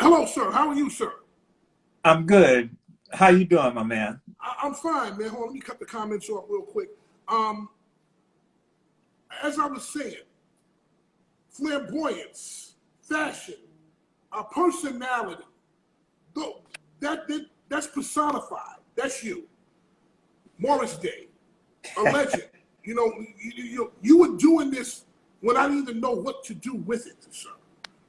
Hello, sir. How are you, sir? I'm good. How you doing, my man? I'm fine, man. Hold on, let me cut the comments off real quick. As I was saying, flamboyance, fashion, personality, that's personified. That's you. Morris Day, a legend. You were doing this when I didn't even know what to do with it, sir.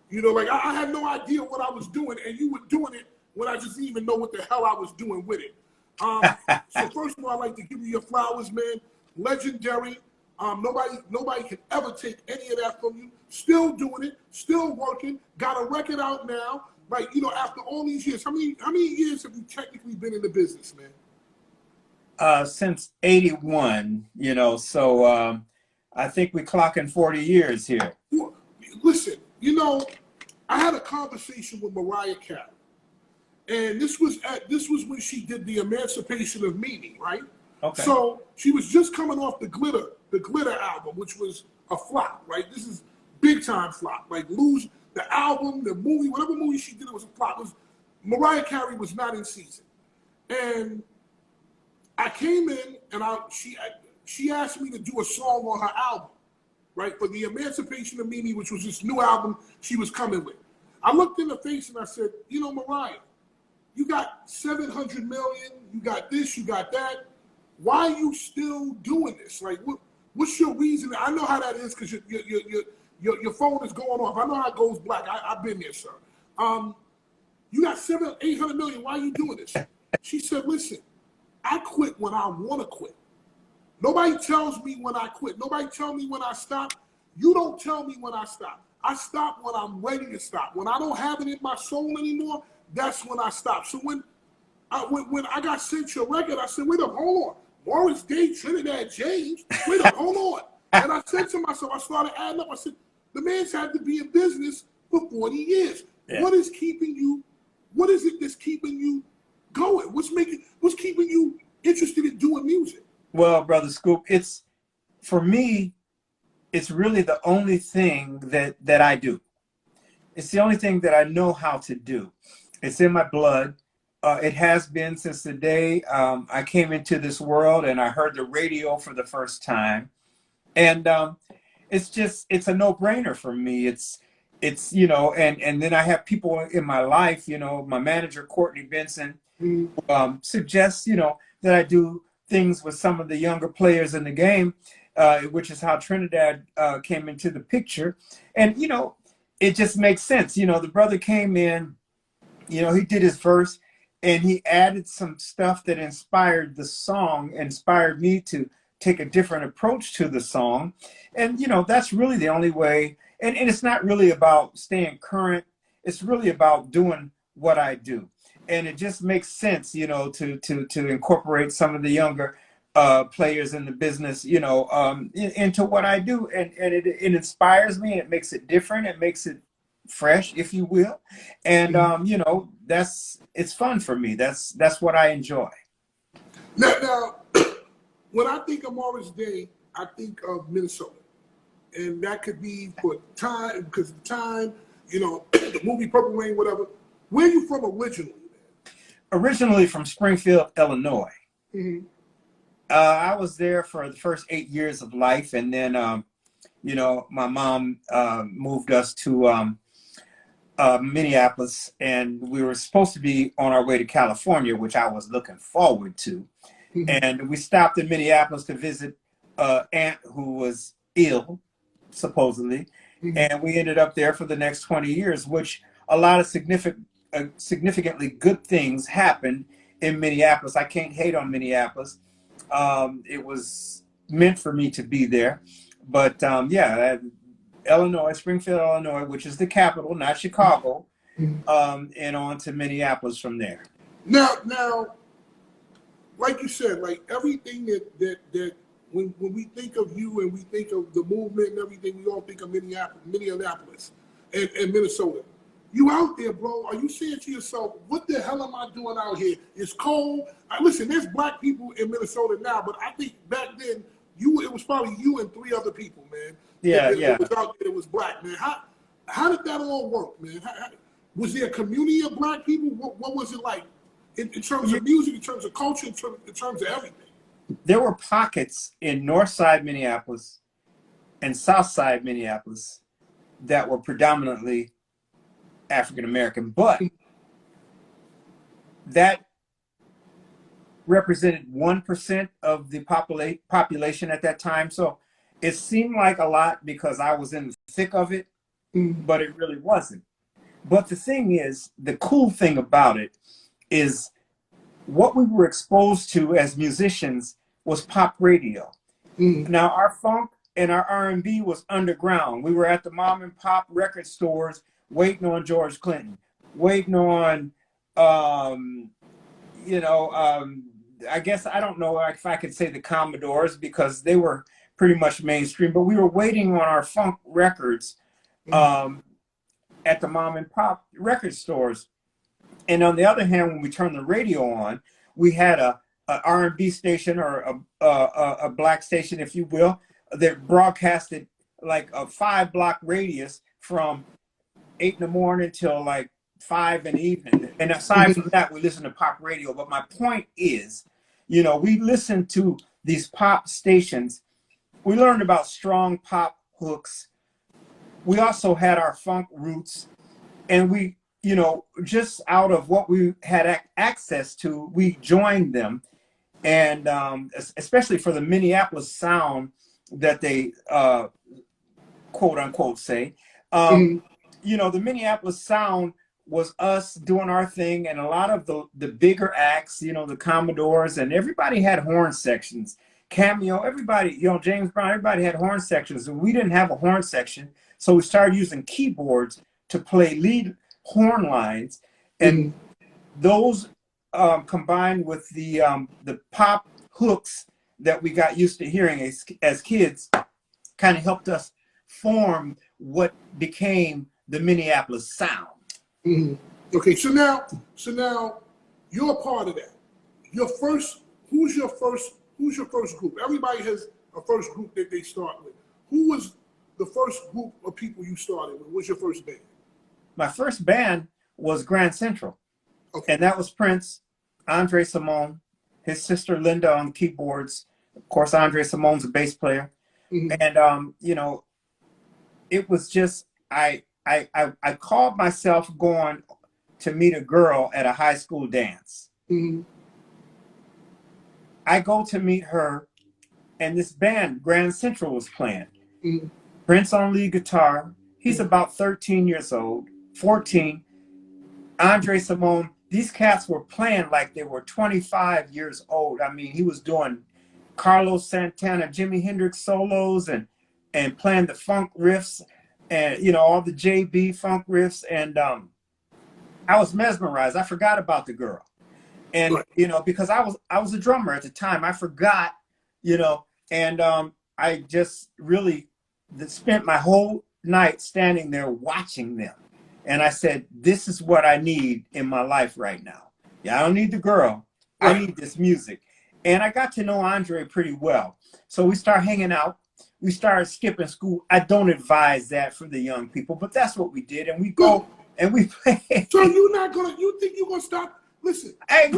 Like I had no idea what I was doing, and you were doing it when I just didn't even know what the hell I was doing with it. So first of all, I'd like to give you your flowers, man. Legendary. Nobody can ever take any of that from you. Still doing it, still working. Got a record out now. Like, after all these years, how many years have you technically been in the business, man? Since '81, so I think we're clocking 40 years here. Well, listen, I had a conversation with Mariah Carey, and this was when she did the Emancipation of Mimi, right? Okay. So she was just coming off the Glitter album, which was a flop, right? This is big time flop. Like lose the album, the movie, whatever movie she did, it was a flop. Mariah Carey was not in season, and I came in and she asked me to do a song on her album, right, for the Emancipation of Mimi, which was this new album she was coming with. I looked in her face and I said, Mariah, you got 700 million, you got this, you got that. Why are you still doing this? Like, what's your reason? I know how that is because your phone is going off. I know how it goes black. I've been there, sir. You got 800 million. Why are you doing this? She said, listen, I quit when I want to quit. Nobody tells me when I quit. Nobody tells me when I stop. You don't tell me when I stop. I stop when I'm ready to stop. When I don't have it in my soul anymore, that's when I stop. So when I got sent your record, I said, wait up, hold on. Morris Day, Trinidad James, wait up, hold on. And I said to myself, I started adding up. I said, the man's had to be in business for 40 years. Yeah. What is it that's keeping you going? What's keeping you interested in doing music? Well, Brother Scoop, for me, it's really the only thing that I do. It's the only thing that I know how to do. It's in my blood. It has been since the day I came into this world and I heard the radio for the first time. And it's a no-brainer for me. It's and then I have people in my life, my manager, Courtney Benson, who suggests, that I do things with some of the younger players in the game, which is how Trinidad came into the picture. And, it just makes sense. The brother came in, he did his verse and he added some stuff that inspired me to take a different approach to the song. And, that's really the only way. And it's not really about staying current. It's really about doing what I do. And it just makes sense, to incorporate some of the younger players in the business, into what I do. And it inspires me. It makes it different. It makes it fresh, if you will. And, it's fun for me. That's what I enjoy. Now, when I think of Morris Day, I think of Minnesota. And that could be for time, because of time, the movie Purple Rain, whatever. Where are you from originally? Originally from Springfield, Illinois. Mm-hmm. I was there for the first 8 years of life. And then, my mom moved us to Minneapolis, and we were supposed to be on our way to California, which I was looking forward to. Mm-hmm. And we stopped in Minneapolis to visit aunt who was ill, supposedly. Mm-hmm. And we ended up there for the next 20 years, which a lot of significantly good things happened in Minneapolis. I can't hate on Minneapolis. It was meant for me to be there. But Illinois, Springfield, Illinois, which is the capital, not Chicago, and on to Minneapolis from there. Now, like you said, like everything that when we think of you and we think of the movement and everything, we all think of Minneapolis and Minnesota. You out there, bro. Are you saying to yourself, what the hell am I doing out here? It's cold. Listen, there's black people in Minnesota now, but I think back then, it was probably you and 3 other people, man. Yeah. It was out there, it was black, man. How did that all work, man? Was there a community of black people? What was it like in terms of music, in terms of culture, in terms of everything? There were pockets in North Side Minneapolis and South Side Minneapolis that were predominantly African American, but that represented 1% of the population at that time. So it seemed like a lot because I was in the thick of it, but it really wasn't. But the thing is, the cool thing about it is what we were exposed to as musicians was pop radio. Now our funk and our R&B was underground. We were at the mom and pop record stores waiting on George Clinton, waiting on, I guess, I don't know if I could say the Commodores because they were pretty much mainstream, but we were waiting on our funk records at the mom and pop record stores. And on the other hand, when we turned the radio on, we had a R&B station or a black station, if you will, that broadcasted like a 5-block radius from 8 in the morning till like 5 in the evening. And aside from that, we listen to pop radio. But my point is, you know, we listened to these pop stations. We learned about strong pop hooks. We also had our funk roots, and we, you know, just out of what we had access to, we joined them. And especially for the Minneapolis sound that they quote unquote say, you know, the Minneapolis sound was us doing our thing, and a lot of the bigger acts, you know, the Commodores, and everybody had horn sections. Cameo, everybody, you know, James Brown, everybody had horn sections, and we didn't have a horn section, so we started using keyboards to play lead horn lines, and those combined with the pop hooks that we got used to hearing as kids kind of helped us form what became the Minneapolis sound. Okay, so now you're a part of that. Who's your first group? Everybody has a first group that they start with. Who was the first group of people you started with? What was your first band? My first band was Grand Central. Okay. And that was Prince, Andre Simone, his sister Linda on keyboards. Of course, Andre Simone's a bass player. And, you know, it was just, I called myself going to meet a girl at a high school dance. I go to meet her, and this band, Grand Central, was playing. Prince on lead guitar. He's about 13 years old, 14. Andre Simone, these cats were playing like they were 25 years old. I mean, he was doing Carlos Santana, Jimi Hendrix solos and playing the funk riffs and, you know, all the JB funk riffs. And I was mesmerized. I forgot about the girl. And, you know, because I was a drummer at the time, I forgot, you know, and I just really spent my whole night standing there watching them. And I said, this is what I need in my life right now. Yeah, I don't need the girl. I need this music. And I got to know Andre pretty well. So we started hanging out. We started skipping school. I don't advise that for the young people, but that's what we did. And we go and we play. So you think you're going to stop? Listen, hey,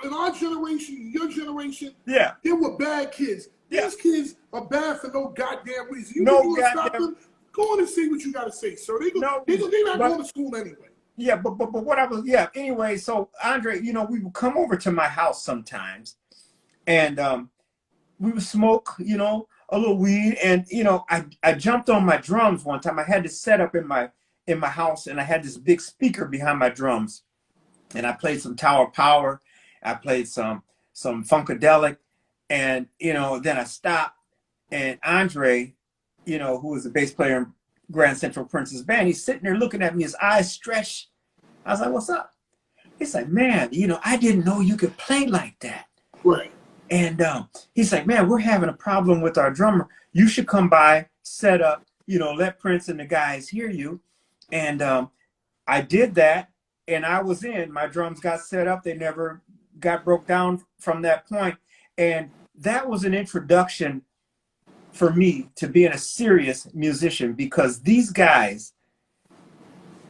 in our generation, your generation, yeah, there were bad kids. These kids are bad for no goddamn reason. You no think you're going to stop them? Go on and say what you got to say, sir. They're not going to school anyway. Yeah, but what I was, anyway, so Andre, you know, we would come over to my house sometimes, and we would smoke, you know, a little weed, and, you know, I jumped on my drums one time. I had this set up in my house, and I had this big speaker behind my drums, and I played some Tower Power. I played some Funkadelic, and, you know, then I stopped, and Andre, you know, who was the bass player in Grand Central Prince's band, he's sitting there looking at me, his eyes stretched. I was like, what's up? He's like, man, you know, I didn't know you could play like that. Right. And he's like, man, we're having a problem with our drummer. You should come by, set up, you know, let Prince and the guys hear you. And I did that, and I was in. My drums got set up. They never got broke down from that point. And that was an introduction for me to being a serious musician, because these guys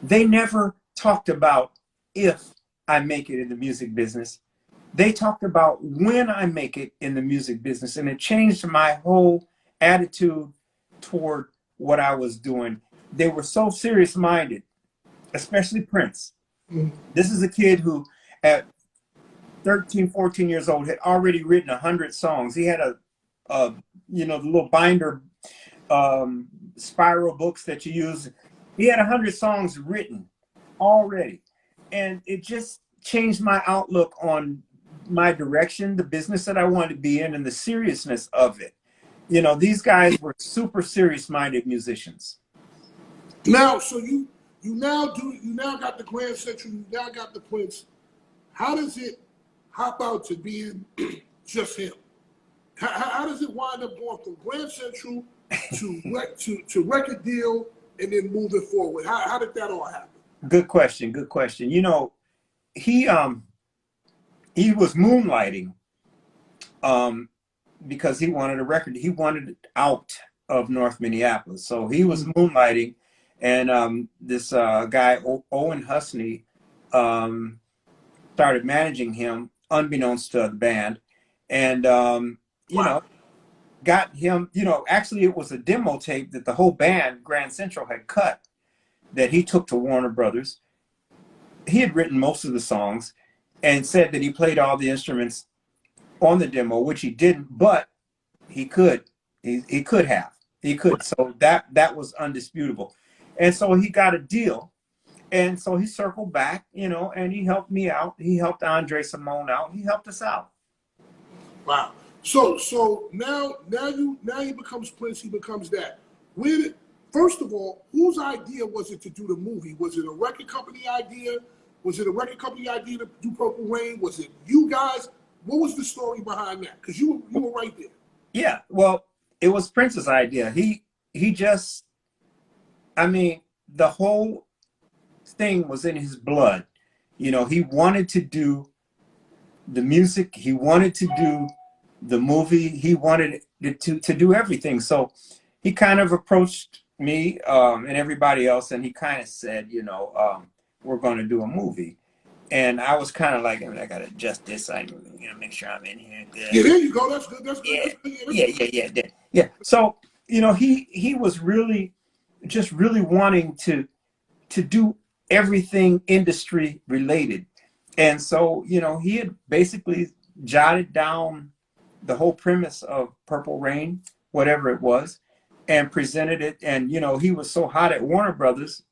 They never talked about if I make it in the music business. They talked about when I make it in the music business, and it changed my whole attitude toward what I was doing. They were so serious minded, especially Prince. This is a kid who, at 13, 14 years old, had already written 100 songs. He had a the little binder, spiral books that you use. He had 100 songs written already. And it just changed my outlook on my direction, the business that I wanted to be in, and the seriousness of it. These guys were super serious-minded musicians. Now, so you now got the Grand Central, you now got the Prince. How does it hop out to being just him? How does it wind up going from Grand Central to record deal and then moving forward? How did that all happen? Good question. Good question. He was moonlighting because he wanted a record. He wanted it out of North Minneapolis, so he was moonlighting, and this guy Owen Husney started managing him, unbeknownst to the band, and got him. Actually, it was a demo tape that the whole band, Grand Central, had cut, that he took to Warner Brothers. He had written most of the songs and said that he played all the instruments on the demo, which he didn't, but he could. He could have. He could. So that was undisputable. And so he got a deal. And so he circled back, and he helped me out. He helped Andre Simone out. He helped us out. Wow. So now he becomes Prince. He becomes that. First of all, whose idea was it to do the movie? Was it a record company idea? Was it a record company idea to do Purple Rain? Was it you guys? What was the story behind that? Because you were right there. Yeah, well, it was Prince's idea. He just, the whole thing was in his blood. He wanted to do the music. He wanted to do the movie. He wanted to do everything. So he kind of approached me and everybody else, and he kind of said, we're going to do a movie. And I was kind of like, I gotta adjust this. I make sure I'm in here good. Yeah, there you go. That's good. That's Yeah, good. yeah. So he was really wanting to do everything industry related, and so he had basically jotted down the whole premise of Purple Rain, whatever it was, and presented it. And he was so hot at Warner Brothers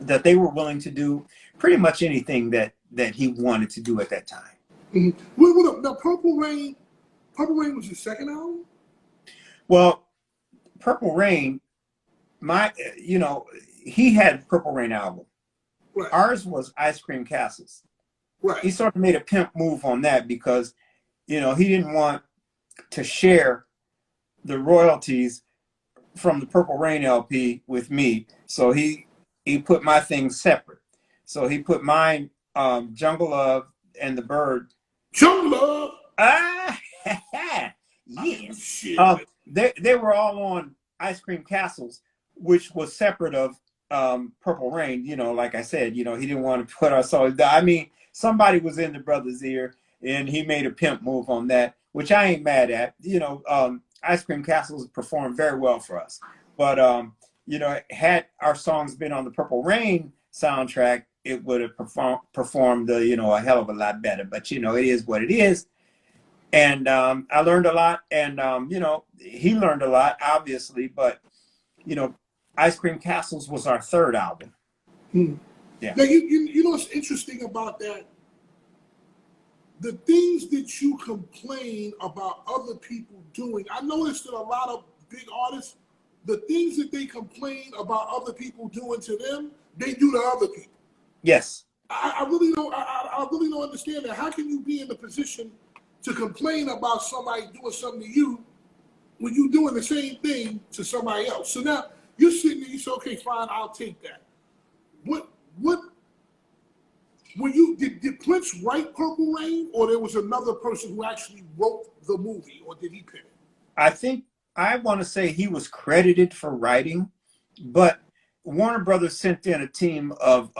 that they were willing to do pretty much anything that he wanted to do at that time. Mm-hmm. Now, Purple Rain was your second album? Well, Purple Rain, he had Purple Rain album. Right. Ours was Ice Cream Castles. Right. He sort of made a pimp move on that because, he didn't want to share the royalties from the Purple Rain LP with me. So he put my things separate. So he put mine, Jungle Love and The Bird. Jungle Love? Ah, yes. They were all on Ice Cream Castles, which was separate of Purple Rain. Like I said, he didn't want to put our songs. Somebody was in the brother's ear, and he made a pimp move on that, which I ain't mad at. Ice Cream Castles performed very well for us. But, had our songs been on the Purple Rain soundtrack, it would have performed a hell of a lot better. But, it is what it is. And I learned a lot. And, he learned a lot, obviously. But, Ice Cream Castles was our third album. Yeah. Now, you know what's interesting about that? The things that you complain about other people doing, I noticed that a lot of big artists, the things that they complain about other people doing to them, they do to other people. Yes. I really don't. I really don't understand that. How can you be in the position to complain about somebody doing something to you when you're doing the same thing to somebody else? So now you're sitting there. You say, "Okay, fine, I'll take that." What? When did Prince write Purple Rain, or there was another person who actually wrote the movie, or did he pen it? I think I want to say he was credited for writing, but Warner Brothers sent in a team of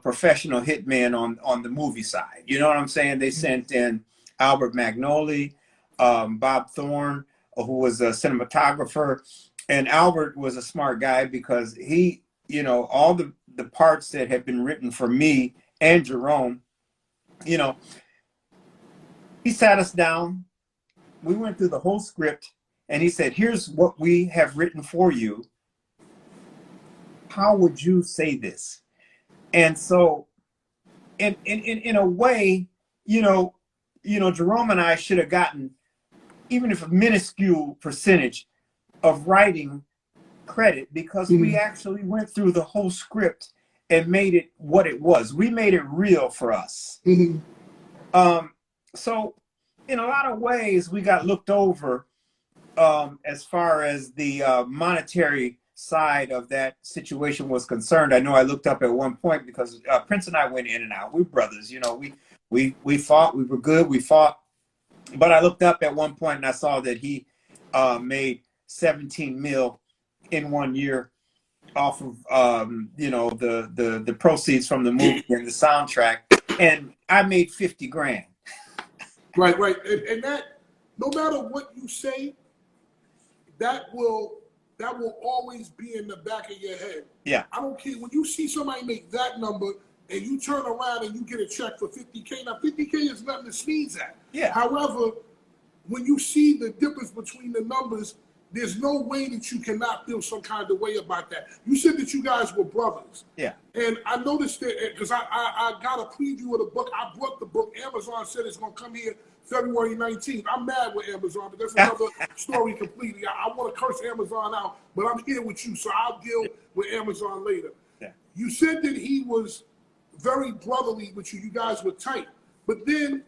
professional hitmen on the movie side. You know what I'm saying? They sent in Albert Magnoli, Bob Thorne, who was a cinematographer. And Albert was a smart guy because he, you know, all the parts that had been written for me and Jerome, you know, he sat us down. We went through the whole script and he said, here's what we have written for you. How would you say this? And so in a way, Jerome and I should have gotten, even if a minuscule percentage of writing credit, because we actually went through the whole script and made it what it was. We made it real for us. So in a lot of ways, we got looked over as far as the monetary side of that situation was concerned. I know I looked up at one point because Prince and I went in and out. We're brothers, you know. We fought. We were good. We fought. But I looked up at one point and I saw that he made 17 mil in 1 year off of the proceeds from the movie and the soundtrack, and I made 50 grand. Right. And that, no matter what you say, that will always be in the back of your head. Yeah. I don't care when you see somebody make that number and you turn around and you get a check for 50K. Now 50K is nothing to sneeze at. Yeah. However, when you see the difference between the numbers, there's no way that you cannot feel some kind of way about that. You said that you guys were brothers. Yeah. And I noticed that because I got a preview of the book. I brought the book. Amazon said it's going to come here February 19th. I'm mad with Amazon, but that's another story completely. I want to curse Amazon out, but I'm here with you, so I'll deal with Amazon later. Yeah. You said that he was very brotherly with you. You guys were tight. But then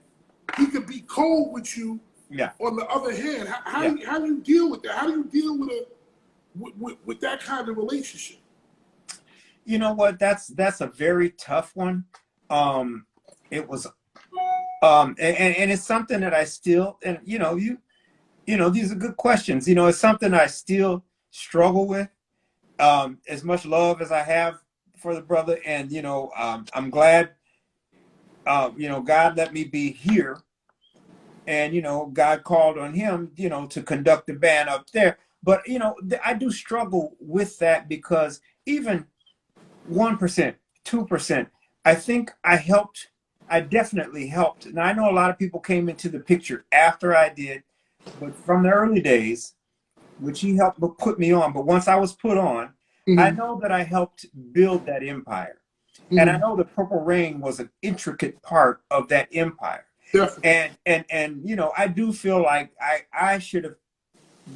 he could be cold with you. Yeah. On the other hand, how do you deal with that? How do you deal with that kind of relationship? You know what? That's a very tough one. It was, and it's something that I still, and these are good questions. You know, it's something I still struggle with. As much love as I have for the brother, and I'm glad. God let me be here. And, God called on him, to conduct the band up there. But, I do struggle with that because even 1%, 2%, I think I definitely helped. Now, I know a lot of people came into the picture after I did, but from the early days, which he helped put me on. But once I was put on, I know that I helped build that empire. And I know the Purple Rain was an intricate part of that empire. And I do feel like I should have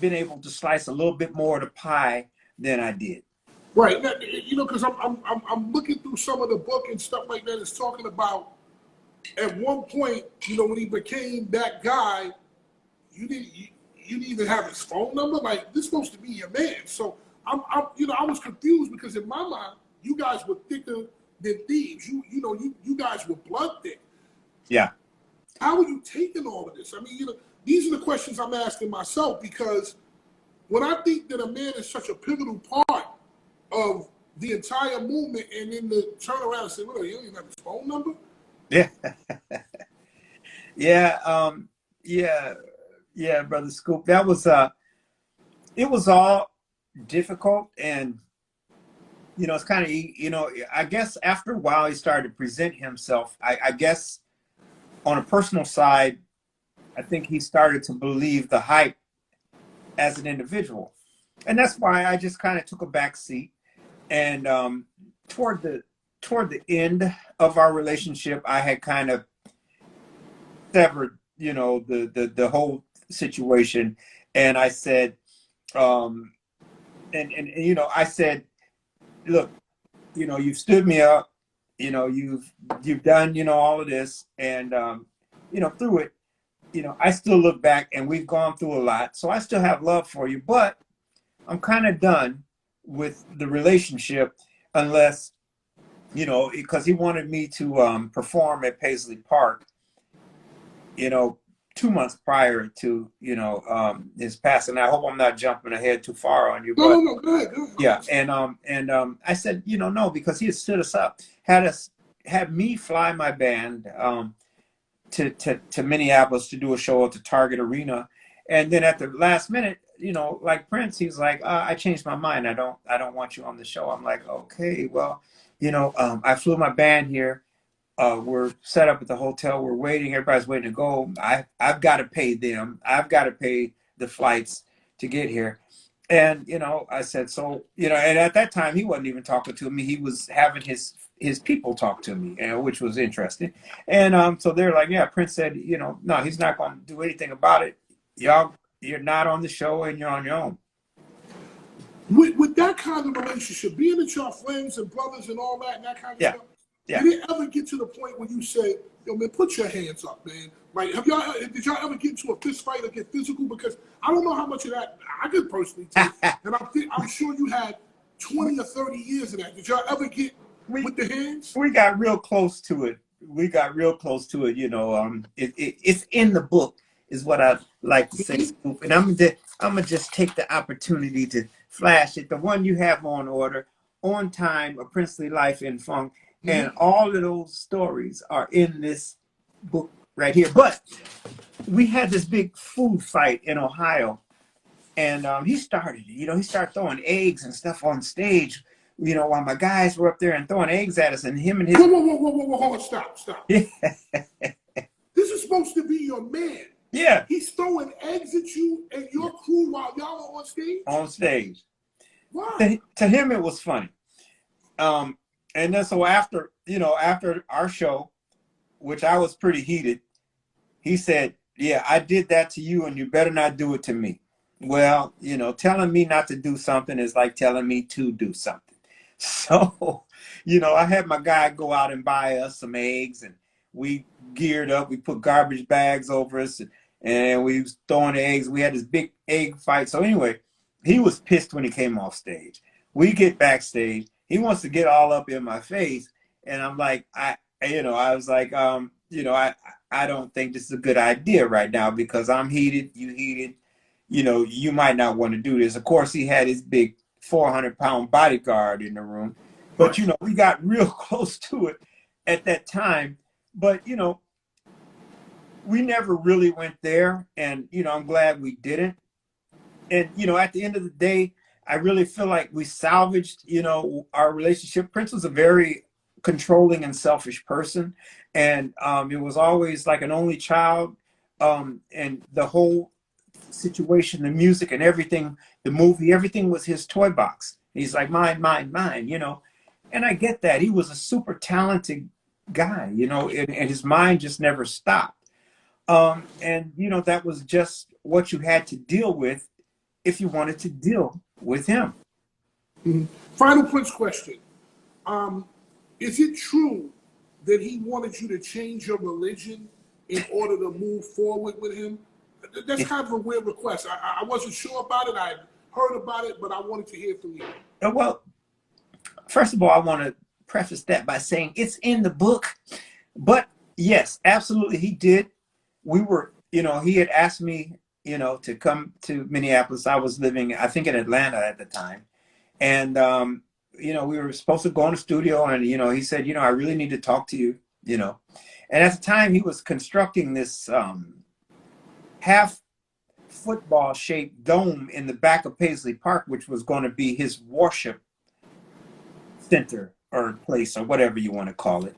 been able to slice a little bit more of the pie than I did. Right. Because I'm looking through some of the book and stuff like that. It's talking about at one point, when he became that guy, you didn't even have his phone number. Like, this is supposed to be your man. So I was confused because in my mind, you guys were thicker than thieves. You guys were blood thick. Yeah. How are you taking all of this? I mean, these are the questions I'm asking myself, because when I think that a man is such a pivotal part of the entire movement, and then to turn around and say, well, you don't even have his phone number? Yeah. Yeah, Brother Scoop. That was, it was all difficult. And, it's kind of, I guess after a while he started to present himself, I guess, on a personal side, I think he started to believe the hype as an individual. And that's why I just kind of took a back seat. And toward the end of our relationship, I had kind of severed, the whole situation. And I said, I said, look, you've stood me up. You've done, all of this, and through it, I still look back, and we've gone through a lot, so I still have love for you, but I'm kind of done with the relationship unless, because he wanted me to perform at Paisley Park, 2 months prior to, his passing. I hope I'm not jumping ahead too far on you, No, but no, no, go ahead, go ahead. yeah. And I said, no, because he had stood us up, had me fly my band to Minneapolis to do a show at the Target Arena. And then at the last minute, like Prince, he's like, I changed my mind. I don't want you on the show. I'm like, okay, well, I flew my band here. We're set up at the hotel. We're waiting. Everybody's waiting to go. I've got to pay them. I've got to pay the flights to get here. And, I said, so, and at that time, he wasn't even talking to me. He was having his people talk to me, which was interesting. And so they're like, yeah, Prince said, no, he's not going to do anything about it. You're not on the show and you're on your own. With that kind of relationship, being that y'all friends and brothers and all that and that kind of stuff, yeah. Did it ever get to the point where you say, yo, man, put your hands up, man? Like, did y'all ever get into a fist fight or get physical? Because I don't know how much of that I could personally take. And I'm sure you had 20 or 30 years of that. Did y'all ever get with the hands? We got real close to it. It's in the book, is what I like to say, Scoop. And I'm gonna just take the opportunity to flash it. The one you have on order, On Time, A Princely Life in Funk. And all of those stories are in this book right here. But we had this big food fight in Ohio, and he started throwing eggs and stuff on stage, while my guys were up there and throwing eggs at us, and him and his. Whoa, hold on, stop. Yeah. This is supposed to be your man. Yeah. He's throwing eggs at you and your crew while y'all are on stage? On stage. Why? To him, it was funny. And then so after our show, which I was pretty heated, he said, yeah, I did that to you and you better not do it to me. Well, telling me not to do something is like telling me to do something. So, I had my guy go out and buy us some eggs, and we geared up. We put garbage bags over us, and we was throwing the eggs. We had this big egg fight. So anyway, he was pissed when he came off stage. We get backstage. He wants to get all up in my face, and I'm like, I was like, I don't think this is a good idea right now because I'm heated, you heated, you might not want to do this. Of course, he had his big 400-pound bodyguard in the room, but we got real close to it at that time. But we never really went there, and I'm glad we didn't. And at the end of the day, I really feel like we salvaged, our relationship. Prince was a very controlling and selfish person. And it was always like an only child. And the whole situation, the music and everything, the movie, everything was his toy box. He's like, mine, And I get that. He was a super talented guy, and his mind just never stopped. And that was just what you had to deal with if you wanted to deal with him. Final Prince question. Is it true that he wanted you to change your religion in order to move forward with him? That's kind of a weird request. I wasn't sure about it. I heard about it, but I wanted to hear from you. Well, first of all, I want to preface that by saying it's in the book. But yes, absolutely, he did. We were, he had asked me, to come to Minneapolis. I was living, I think, in Atlanta at the time. And, we were supposed to go in the studio, and, he said, I really need to talk to you, And at the time, he was constructing this half football shaped dome in the back of Paisley Park, which was going to be his worship center or place or whatever you want to call it.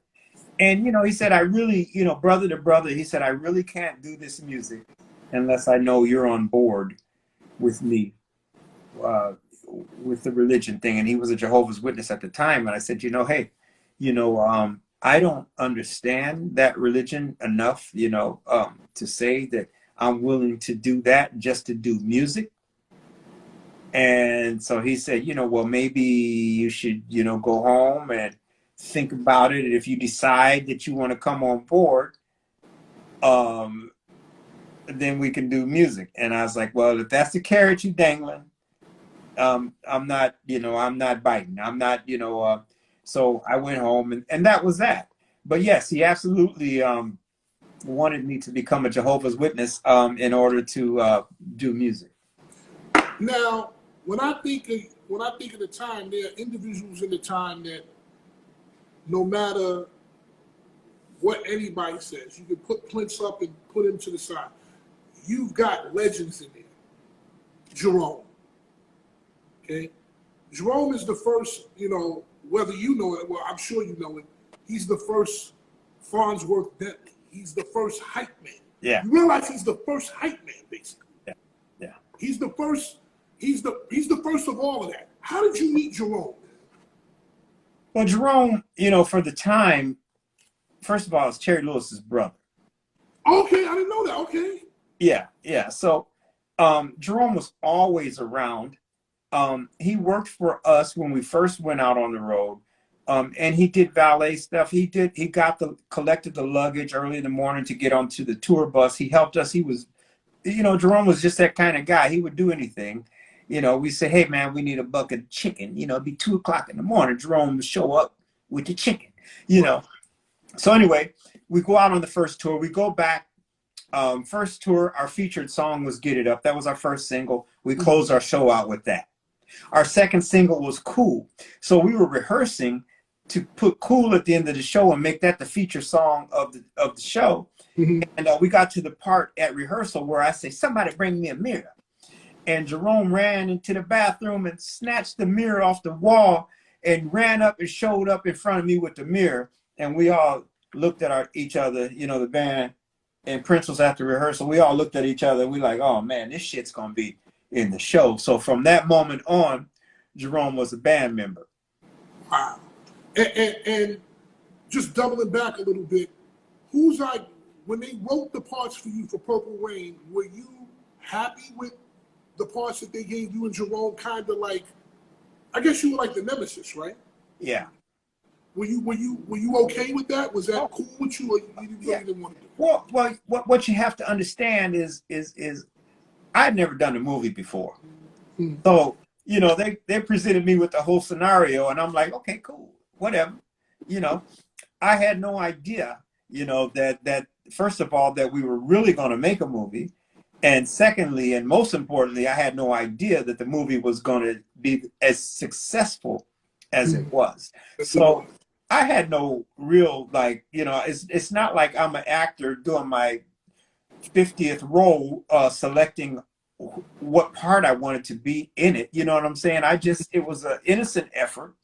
And, he said, I really, brother to brother, he said, I really can't do this music unless I know you're on board with me, with the religion thing. And he was a Jehovah's Witness at the time. And I said, hey, I don't understand that religion enough, to say that I'm willing to do that just to do music. And so he said, well, maybe you should, go home and think about it. And if you decide that you want to come on board, then we can do music. And I was like, well, if that's the carrot you dangling, I'm not biting. I'm not, so I went home and that was that. But yes, he absolutely wanted me to become a Jehovah's Witness in order to do music. Now, when I think of the time, there are individuals in the time that no matter what anybody says, you can put Prince up and put him to the side. You've got legends in there. Jerome. Okay? Jerome is the first, whether you know it, well, I'm sure you know it, he's the first Farnsworth Bentley. He's the first hype man. Yeah. You realize he's the first hype man, basically. Yeah. Yeah. He's the first of all of that. How did you meet Jerome? Well, Jerome, for the time, first of all, it's Terry Lewis's brother. Okay, I didn't know that. Okay. Yeah. So Jerome was always around. He worked for us when we first went out on the road. And he did valet stuff. He collected the luggage early in the morning to get onto the tour bus. He helped us. He was, Jerome was just that kind of guy. He would do anything. We say, hey man, we need a bucket of chicken. It'd be 2 o'clock in the morning. Jerome would show up with the chicken, So anyway, we go out on the first tour. We go back. First tour, our featured song was Get It Up. That was our first single. We closed our show out with that. Our second single was Cool. So we were rehearsing to put Cool at the end of the show and make that the feature song of the show. Mm-hmm. And we got to the part at rehearsal where I say, somebody bring me a mirror. And Jerome ran into the bathroom and snatched the mirror off the wall and ran up and showed up in front of me with the mirror. And we all looked at each other, the band and Prince was at the rehearsal. We all looked at each other. We like, oh man, this shit's going to be in the show. So from that moment on, Jerome was a band member. Wow. And just doubling back a little bit, when they wrote the parts for you for Purple Rain, were you happy with the parts that they gave you and Jerome? Kind of like, I guess you were like the nemesis, right? Yeah. Were you okay with that? Was that cool with you, or you didn't want to do it? Well, what you have to understand is I'd never done a movie before. So, they presented me with the whole scenario and I'm like, okay, cool, whatever. I had no idea, that first of all, that we were really going to make a movie. And secondly, and most importantly, I had no idea that the movie was going to be as successful as it was. So I had no real, it's not like I'm an actor doing my 50th role, selecting what part I wanted to be in it. You know what I'm saying? It was an innocent effort.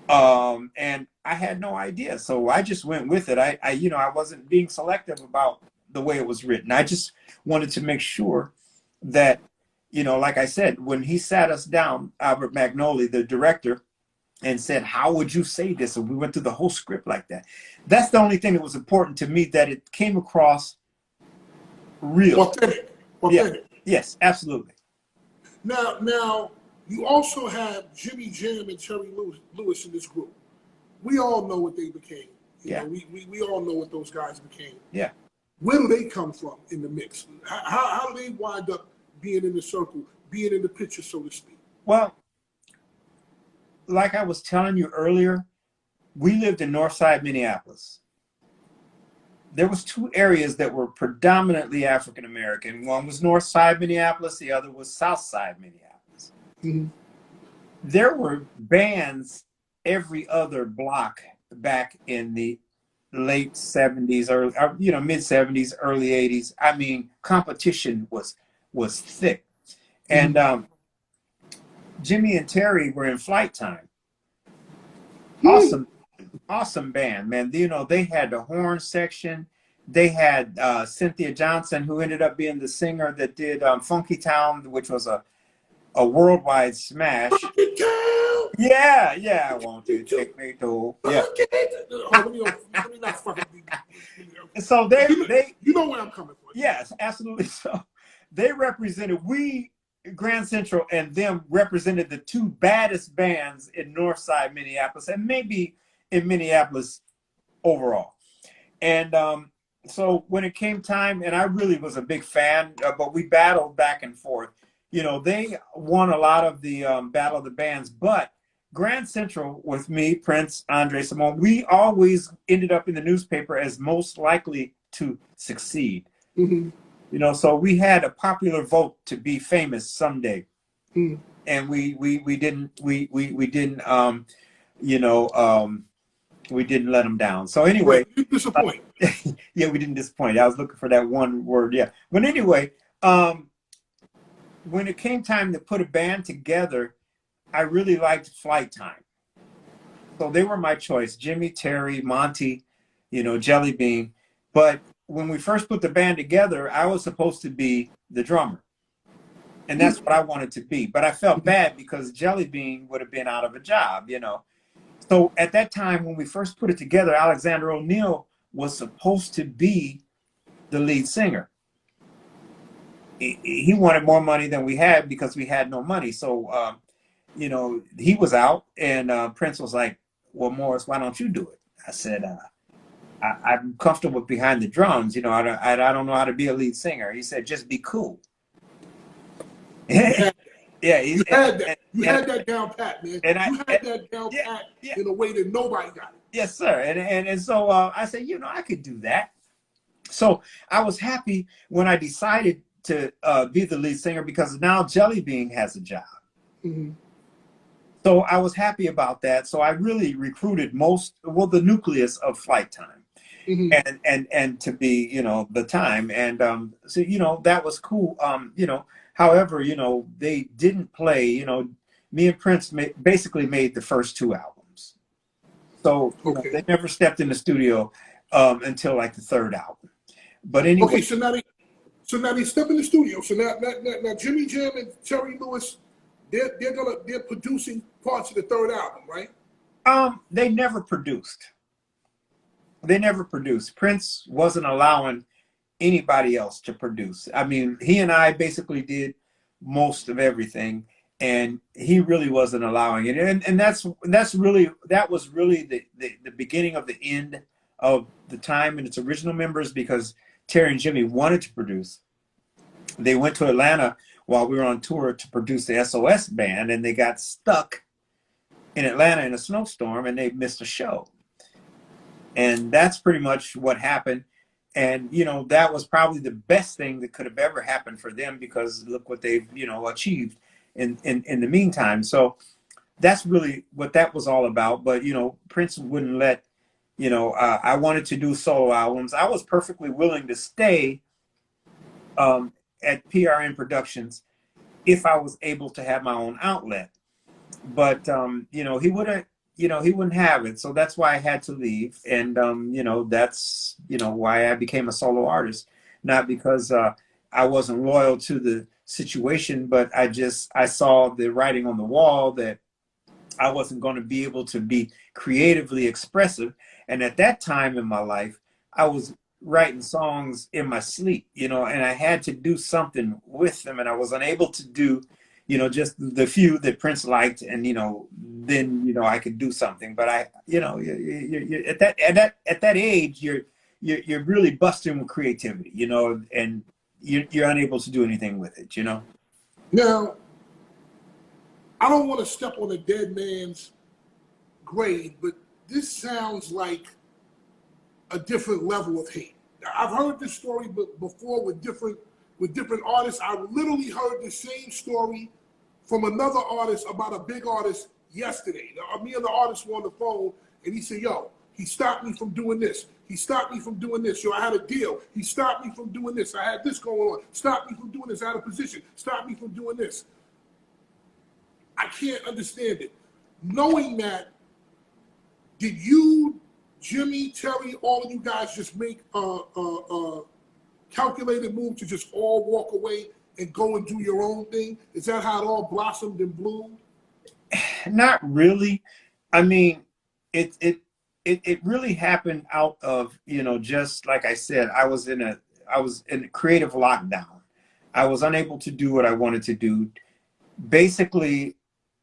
And I had no idea. So I just went with it. I wasn't being selective about the way it was written. I just wanted to make sure that, like I said, when he sat us down, Albert Magnoli, the director, and said, how would you say this? And we went through the whole script like that. That's the only thing that was important to me, that it came across real. Authentic. Yeah. Yes, absolutely. Now, you also have Jimmy Jam and Terry Lewis in this group. We all know what they became. We all know what those guys became. Yeah. Where do they come from in the mix? How do they wind up being in the circle, being in the picture, so to speak? Well, like I was telling you earlier, we lived in Northside Minneapolis. There was 2 areas that were predominantly African American. One was Northside Minneapolis, the other was Southside Minneapolis. Mm-hmm. There were bands every other block back in the late 70s, or mid 70s, early 80s. I mean, competition was thick. And Jimmy and Terry were in Flight Time. Awesome band, man. They had the horn section. They had Cynthia Johnson, who ended up being the singer that did Funky Town, which was a worldwide smash. Funky Town! Yeah. I want you to take me to. Yeah. Let me not fucking be. So they you know where I'm coming from. Yes, absolutely. So they represented, Grand Central and them represented the 2 baddest bands in Northside Minneapolis, and maybe in Minneapolis overall. And so when it came time, and I really was a big fan, but we battled back and forth. They won a lot of the Battle of the Bands, but Grand Central, with me, Prince, Andre, Simone, we always ended up in the newspaper as most likely to succeed. Mm-hmm. You know, so we had a popular vote to be famous someday, Mm-hmm. and we didn't you know we didn't let them down. So anyway, Right. You disappoint. yeah, we didn't disappoint. I was looking for that one word. Yeah, but anyway, when it came time to put a band together, I really liked Flight Time. So they were my choice: Jimmy, Terry, Monty, you know, Jelly Bean. But when we first put the band together, I was supposed to be the drummer, and that's what I wanted to be. But I felt bad because Jelly Bean would have been out of a job, you know. So at that time, when we first put it together, Alexander O'Neill was supposed to be the lead singer. He wanted more money than we had because we had no money. So, you know, he was out, and Prince was like, "Well, Morris, why don't you do it?" I said, "I'm comfortable behind the drums. You know, I don't know how to be a lead singer." He said, "Just be cool." You had, Yeah, you had that. You and, had that down pat, man. and I You had that down yeah, pat yeah, in a way that nobody got it. yes, sir. And so I said, you know, I could do that. So I was happy when I decided to be the lead singer because now Jelly Bean has a job. Mm-hmm. So I was happy about that. So I really recruited the nucleus of Flight Time, Mm-hmm. and to be, you know, the time. And so, you know, that was cool. You know, however, you know, they didn't play, you know, me and Prince basically made the first two albums. So, you know, Okay. they never stepped in the studio until like the third album. But Okay. anyway, So now they step in the studio. So now Jimmy Jam and Terry Lewis, they're producing parts of the third album, right? they never produced. They never produced. Prince wasn't allowing anybody else to produce. I mean, he and I basically did most of everything, and he really wasn't allowing it. And that was really the beginning of the end of the time and its original members, because Terry and Jimmy wanted to produce. They went to Atlanta while we were on tour to produce the SOS band, and they got stuck in Atlanta in a snowstorm, and they missed a show. And that's pretty much what happened. And, you know, that was probably the best thing that could have ever happened for them, because look what they've, you know, achieved in the meantime. So that's really what that was all about. But, you know, Prince wouldn't let, you know, I wanted to do solo albums. I was perfectly willing to stay at PRN Productions if I was able to have my own outlet. But you know, he wouldn't, you know, he wouldn't have it. So that's why I had to leave. And you know, that's, you know, why I became a solo artist. Not because I wasn't loyal to the situation, but I saw the writing on the wall that I wasn't going to be able to be creatively expressive. And at that time in my life, I was writing songs in my sleep, you know, and I had to do something with them, and I was unable to do, you know, just the few that Prince liked, and you know, then you know I could do something. But I, you know, you at that age, you're really busting with creativity, you know, and you're unable to do anything with it, you know. Now, I don't want to step on a dead man's grave, but this sounds like a different level of hate. I've heard this story before with different artists. I literally heard the same story from another artist about a big artist yesterday. Now, me and the artist were on the phone, and he said, "Yo, he stopped me from doing this. He stopped me from doing this. Yo, I had a deal. He stopped me from doing this. I had this going on. Stopped me from doing this. I had a position. Stopped me from doing this." I can't understand it. Knowing that, did you, Jimmy, Terry, all of you guys just make a calculated move to just all walk away and go and do your own thing? Is that how it all blossomed and bloomed? Not really. I mean, it really happened out of, you know, just like I said, I was in a creative lockdown. I was unable to do what I wanted to do. Basically,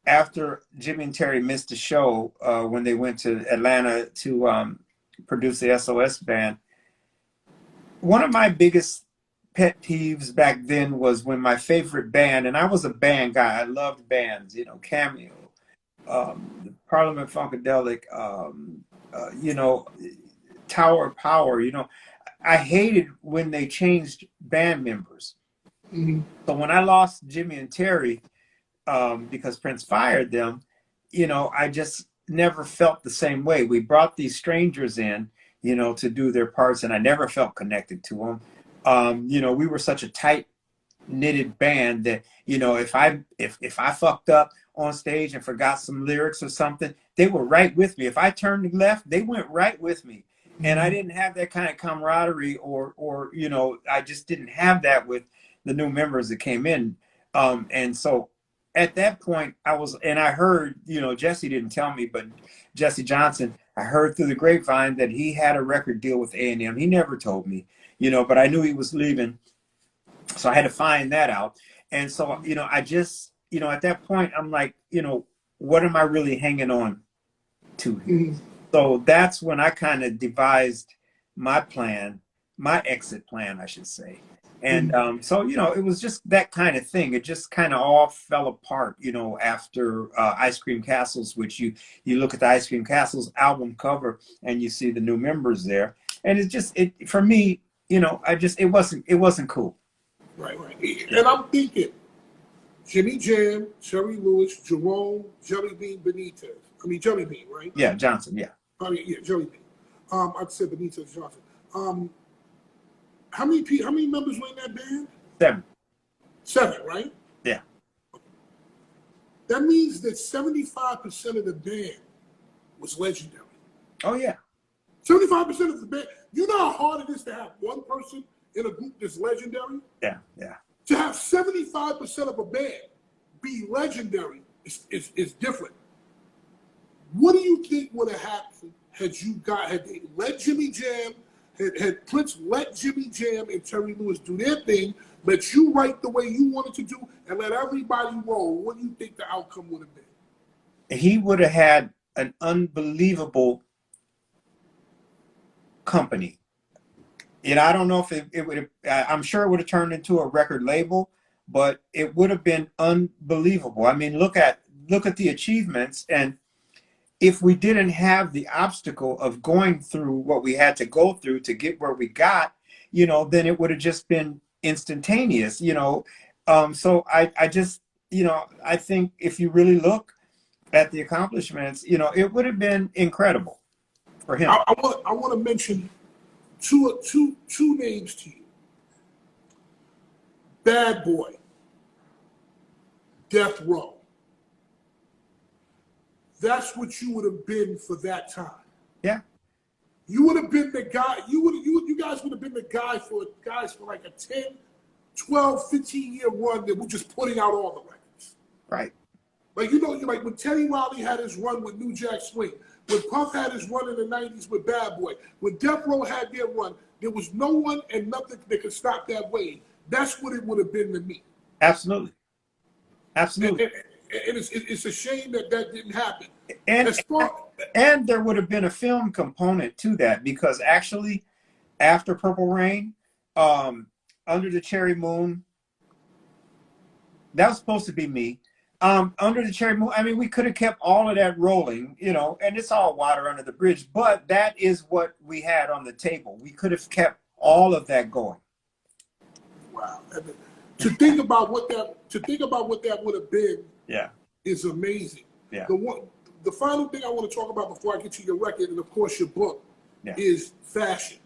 after Jimmy and Terry missed the show when they went to Atlanta to produce the SOS band, one of my biggest pet peeves back then was when my favorite band, and I was a band guy, I loved bands, you know, Cameo, Parliament Funkadelic, you know, Tower of Power, you know, I hated when they changed band members. Mm-hmm. So when I lost Jimmy and Terry, because Prince fired them, I just never felt the same way. We brought these strangers in, to do their parts, and I never felt connected to them. We were such a tight knitted band that if I fucked up on stage and forgot some lyrics or something, they were right with me. If I turned left, they went right with me. And I didn't have that kind of camaraderie, or I just didn't have that with the new members that came in. And so at that point I heard, Jesse didn't tell me, but Jesse Johnson, I heard through the grapevine that he had a record deal with A&M. He never told me, but I knew he was leaving. So I had to find that out. And so, I just, at that point, I'm like, what am I really hanging on to here? Mm-hmm. So that's when I kind of devised my plan, my exit plan, I should say. And so, it was just that kind of thing. It just kind of all fell apart, after Ice Cream Castles, which you look at the Ice Cream Castles album cover and you see the new members there. And it's just, for me, it wasn't cool. Right. And I'm thinking Jimmy Jam, Terry Lewis, Jerome, Jelly Bean Benitez. I mean Jelly Bean, right? Yeah, Johnson, yeah. I mean, yeah, Jelly Bean. I said Benitez Johnson. How many members were in that band? 7, right? Yeah. That means that 75% of the band was legendary. Oh yeah. 75% of the band. You know how hard it is to have one person in a group that's legendary? Yeah. To have 75% of a band be legendary is different. What do you think would have happened had they let Jimmy Jam, had Prince let Jimmy Jam and Terry Lewis do their thing, let you write the way you wanted to do, and let everybody roll? What do you think the outcome would have been? He would have had an unbelievable company. I don't know if it would have, I'm sure it would have turned into a record label, but it would have been unbelievable. I mean, look at the achievements. And if we didn't have the obstacle of going through what we had to go through to get where we got, then it would have just been instantaneous, so I just, I think if you really look at the accomplishments, it would have been incredible for him. I want to mention two names to you. Bad Boy, Death Row. That's what you would have been for that time. Yeah. You would have been the guy. You guys would have been the guys for like a 10, 12, 15-year run that were just putting out all the records. Right. Like, like when Teddy Riley had his run with New Jack Swing, when Puff had his run in the 90s with Bad Boy, when Death Row had their run, there was no one and nothing that could stop that wave. That's what it would have been to me. Absolutely. And it's a shame that didn't happen. And there would have been a film component to that, because actually, after Purple Rain, Under the Cherry Moon, that was supposed to be me. Under the Cherry Moon, I mean, we could have kept all of that rolling, and it's all water under the bridge, but that is what we had on the table. We could have kept all of that going. Wow. To think about what that would have been, is amazing. Yeah. The final thing I want to talk about before I get to your record and of course your book is fashion.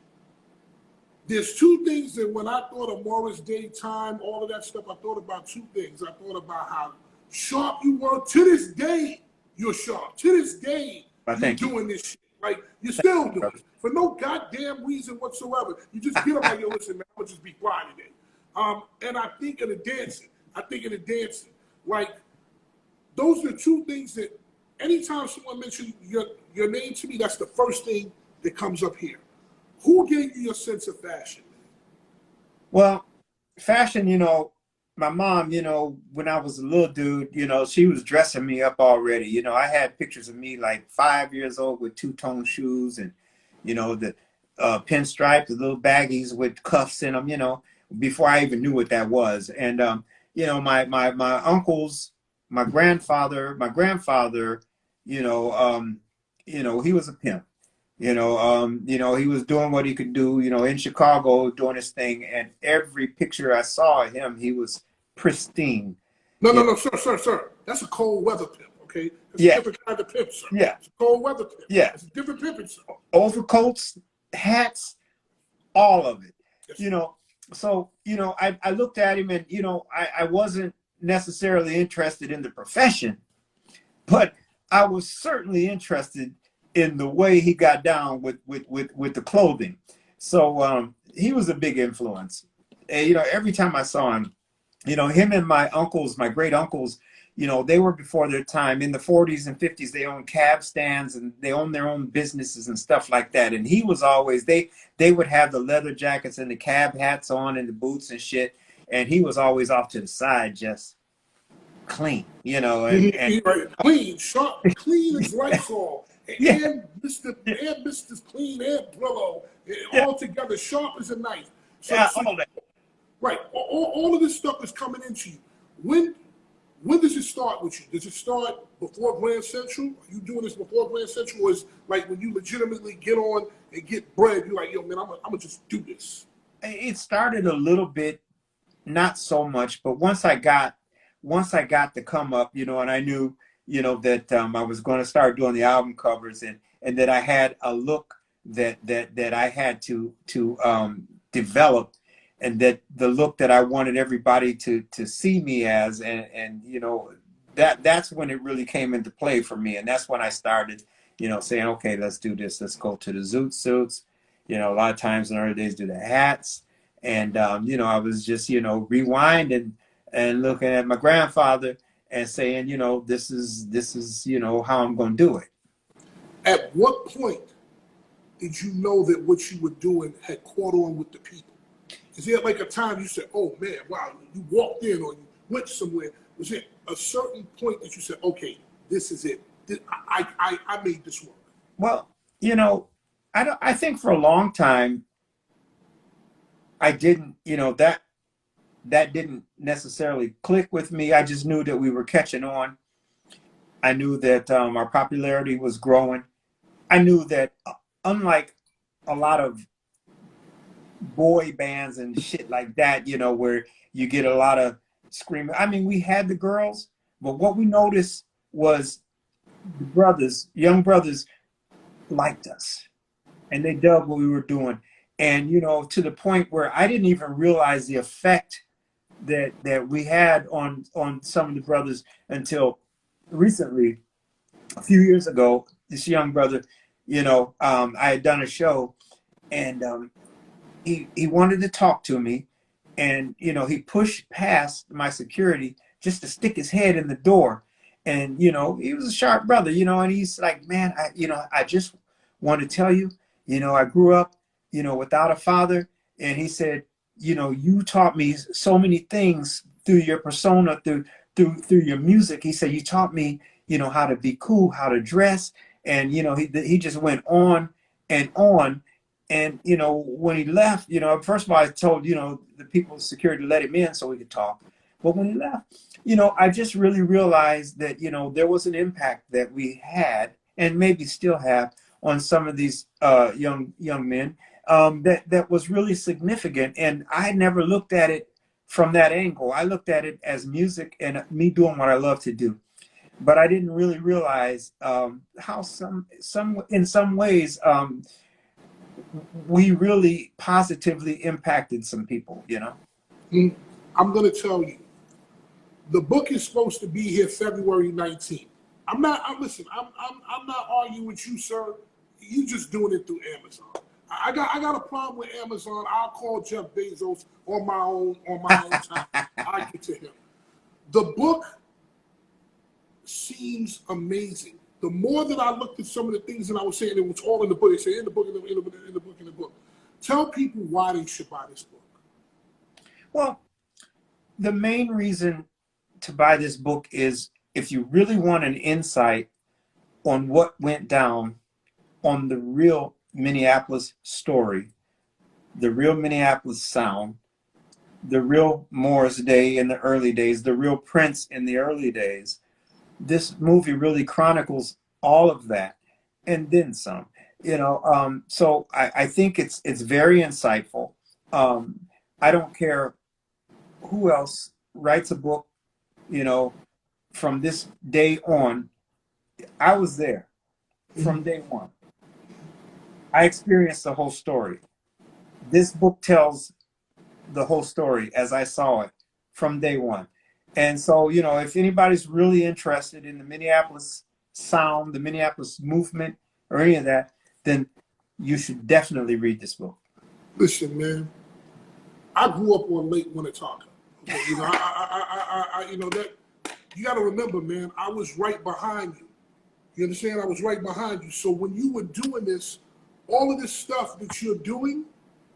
There's two things that when I thought of Morris Day, Time, all of that stuff, I thought about two things. I thought about how sharp you were. To this day, you're sharp. To this day, you're doing this shit. Like, you're still doing it. For no goddamn reason whatsoever. You just get up like, yo, listen, man, I'm going to just be quiet today. And I think of the dancing. Like, those are two things that anytime someone mentions your name to me, that's the first thing that comes up here. Who gave you your sense of fashion? Well, fashion, my mom, when I was a little dude, she was dressing me up already. I had pictures of me like 5 years old with two-tone shoes and, the pinstripe, the little baggies with cuffs in them, before I even knew what that was. And, my uncles, my grandfather, he was a pimp. He was doing what he could do, in Chicago doing his thing. And every picture I saw of him, he was pristine. No, no, no, sir. That's a cold weather pimp, okay? That's a Yeah, different kind of pimp, sir. yeah, It's a cold weather pimp. yeah. It's a different pimping, sir. Overcoats, hats, all of it. Yes, So, I looked at him and, I wasn't necessarily interested in the profession, but I was certainly interested in the way he got down with the clothing. So he was a big influence. And, every time I saw him, him and my uncles, my great uncles, they were before their time. In the 40s and 50s, they owned cab stands and they owned their own businesses and stuff like that. And he was always, they would have the leather jackets and the cab hats on and the boots and shit. And he was always off to the side, just clean, and right. Clean, sharp, clean as Lysol. yeah, And Mr. Clean and Brillo, yeah, all together, sharp as a knife. So, yeah, so all that. right, all of this stuff is coming into you. When does it start with you? Does it start before Grand Central? Are you doing this before Grand Central? Or is like when you legitimately get on and get bread, you're like, yo, man, I'm gonna just do this. It started a little bit, not so much, but once I got the come up, and I knew, that I was going to start doing the album covers, and that I had a look that I had to develop, and that the look that I wanted everybody to see me as, and that's when it really came into play for me, and that's when I started, saying, okay, let's do this, let's go to the zoot suits, a lot of times in early days do the hats, and I was just rewinding and looking at my grandfather and saying, this is how I'm going to do it. At what point did you know that what you were doing had caught on with the people? Is there like a time you said, oh man, wow, you walked in or you went somewhere? Was it a certain point that you said, okay, this is it? I made this work? Well, I think for a long time I didn't, that didn't necessarily click with me. I just knew that we were catching on. I knew that our popularity was growing. I knew that unlike a lot of boy bands and shit like that, where you get a lot of screaming. I mean, we had the girls, but what we noticed was the brothers, young brothers, liked us and they dug what we were doing. And, to the point where I didn't even realize the effect that we had on some of the brothers until recently. A few years ago, this young brother, I had done a show, and he wanted to talk to me, and he pushed past my security just to stick his head in the door, and he was a sharp brother, and he's like, man, I just want to tell you, I grew up, without a father, and he said, you taught me so many things through your persona, through your music. He said, you taught me, how to be cool, how to dress. And, he just went on and on. And, when he left, first of all, I told, the people security to let him in so we could talk. But when he left, I just really realized that, there was an impact that we had and maybe still have on some of these young men that was really significant. And I never looked at it from that angle. I looked at it as music and me doing what I love to do. But I didn't really realize how in some ways we really positively impacted some people. I'm going to tell you, the book is supposed to be here February 19th. I'm not arguing with you, sir. You just doing it through Amazon. I got a problem with Amazon. I'll call Jeff Bezos on my own time. I get to him. The book seems amazing. The more that I looked at some of the things that I was saying, it was all in the book. They say in the book, in the book. Tell people why they should buy this book. Well, the main reason to buy this book is if you really want an insight on what went down on the real Minneapolis story, the real Minneapolis sound, the real Morris Day in the early days, the real Prince in the early days. This movie really chronicles all of that and then some. You know, so I think it's very insightful. I don't care who else writes a book, you know, from this day on. I was there from day one. I experienced the whole story. This book tells the whole story as I saw it from day one. And so, you know, if anybody's really interested in the Minneapolis sound, the Minneapolis movement, or any of that, then you should definitely read this book. Listen, man, I grew up on Lake Winnetonka. Okay, you know, you know that you got to remember, man. I was right behind you. You understand? I was right behind you. So when you were doing this, all of this stuff that you're doing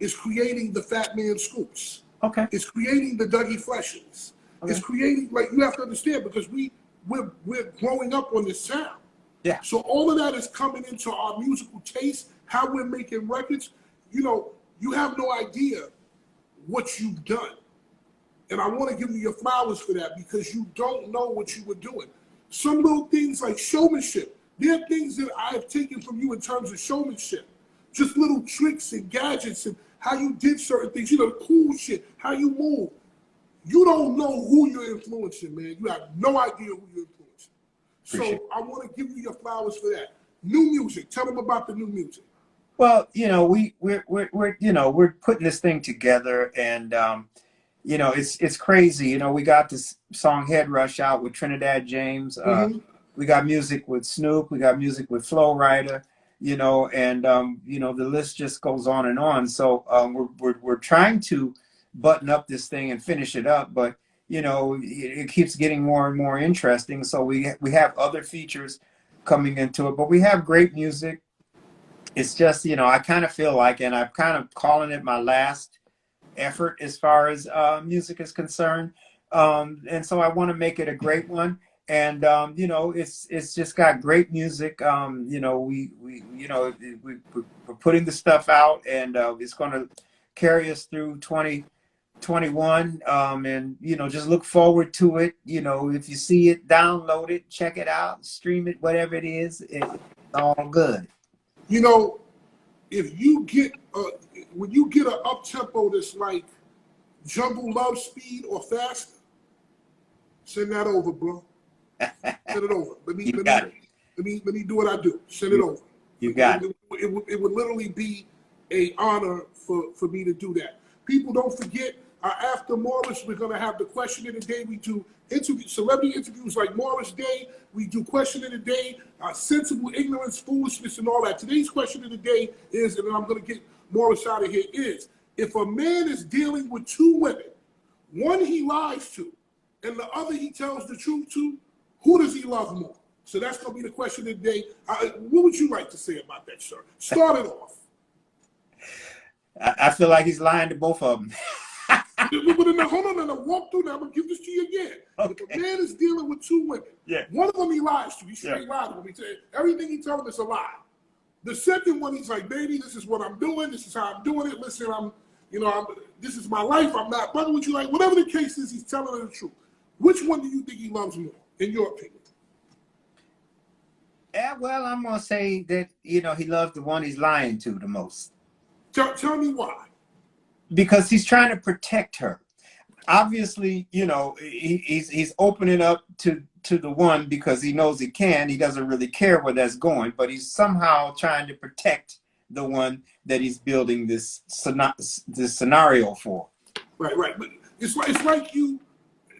is creating the Fatman Scoops. Okay. It's creating the Dougie Fleshes. Okay. It's creating, like, you have to understand, because we're growing up on this sound. Yeah. So all of that is coming into our musical taste, how we're making records. You know, you have no idea what you've done. And I want to give you your flowers for that, because you don't know what you were doing. Some little things like showmanship, there are things that I have taken from you in terms of showmanship. Just little tricks and gadgets and how you did certain things, you know, cool shit, how you move. You don't know who you're influencing, man. You have no idea who you're influencing. So I want to give you your flowers for that. New music. Tell them about the new music. Well, you know, we're you know, we're putting this thing together, and you know, it's crazy. You know, we got this song Head Rush out with Trinidad James. We got music with Snoop. We got music with Flo Rida. You know, and you know, the list just goes on and on. So we're trying to button up this thing and finish it up, but you know, it keeps getting more and more interesting. So we have other features coming into it, but we have great music. It's just, you know, I kind of feel like, and I'm kind of calling it my last effort as far as music is concerned. And so I want to make it a great one. And you know, it's just got great music. You know, we're putting the stuff out, and it's going to carry us through 2021. And you know, just look forward to it. You know, if you see it, download it, check it out, stream it, whatever it is. It's all good. You know, if you get when you get an up tempo that's like Jungle Love Speed or faster, send that over, bro. Send it over. Let me do what I do. Send it over. You got it. It would literally be an honor for me to do that. People, don't forget, after Morris, we're gonna have the question of the day. We do celebrity interviews like Morris Day. We do question of the day, sensible ignorance, foolishness, and all that. Today's question of the day is, and then I'm gonna get Morris out of here, is if a man is dealing with two women, one he lies to, and the other he tells the truth to, who does he love more? So that's going to be the question of the day. What would you like to say about that, sir? Start it off. I feel like he's lying to both of them. Hold on, walk through now. I'm going to give this to you again. Okay. If a man is dealing with two women, one of them he lies to. He straight lies to him. Everything he tells him is a lie. The second one, he's like, baby, this is what I'm doing. This is how I'm doing it. Listen, this is my life. I'm not bugging with you. Like, whatever the case is, he's telling her the truth. Which one do you think he loves more, in your opinion? Yeah, well, I'm gonna say that, you know, he loves the one he's lying to the most. Tell me why. Because he's trying to protect her. Obviously, you know, he's opening up to the one because he knows he can. He doesn't really care where that's going, but he's somehow trying to protect the one that he's building this scenario for. Right. But it's like you.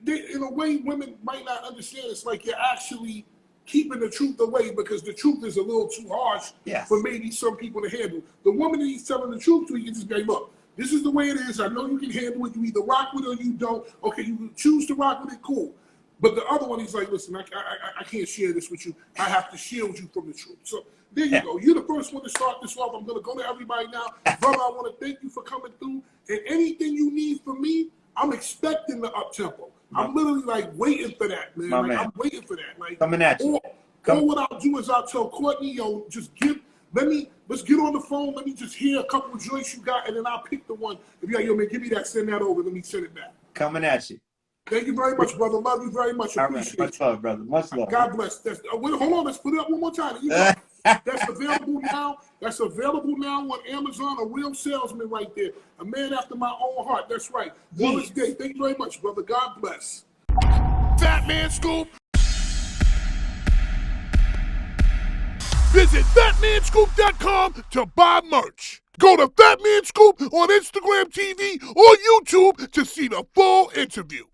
In a way, women might not understand. It's like you're actually keeping the truth away because the truth is a little too harsh for maybe some people to handle. The woman that he's telling the truth to, he can just say, look, this is the way it is. I know you can handle it. You either rock with it or you don't. Okay, you choose to rock with it, cool. But the other one, he's like, listen, I can't share this with you. I have to shield you from the truth. So there you go. You're the first one to start this off. I'm going to go to everybody now. Brother, I want to thank you for coming through. And anything you need from me, I'm expecting the up-tempo. I'm literally like waiting for that, man. I'm waiting for that. Like, coming at you. Or what I'll do is I'll tell Courtney, yo, let's get on the phone. Let me just hear a couple of joints you got, and then I'll pick the one. If you're like, yo, man, give me that, send that over. Let me send it back. Coming at you. Thank you very much, brother. Love you very much. Appreciate it. Much love, brother. Much love. God bless. Hold on. Let's put it up one more time. That's available now. That's available now on Amazon. A real salesman right there. A man after my own heart. That's right. Wallace Day. Thank you very much, brother. God bless. Fatman Scoop. Visit fatmanscoop.com to buy merch. Go to Fatman Scoop on Instagram TV or YouTube to see the full interview.